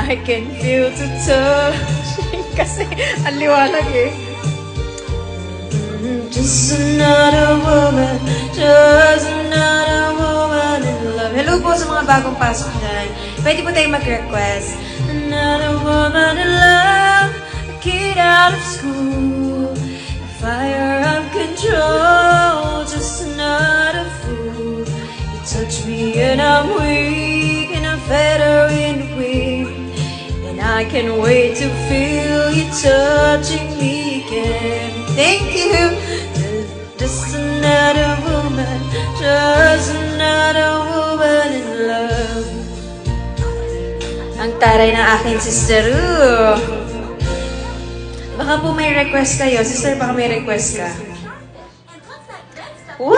I can feel the touching. Kasi, ang liwanag eh. Just another woman, just another woman in love. Hello po sa mga bagong pasok dyan. Pwede po tayo mag-request. Another woman in love, a kid out of school, a fire of control, just another fool. You touch me and I'm weak, and I'm better in the wind, and I can't wait to feel you touching me again. Thank you. Just another woman, just another woman in love. Ang taray ng aking sister. Baka po may request kayo. Sister, baka may request ka. Wow!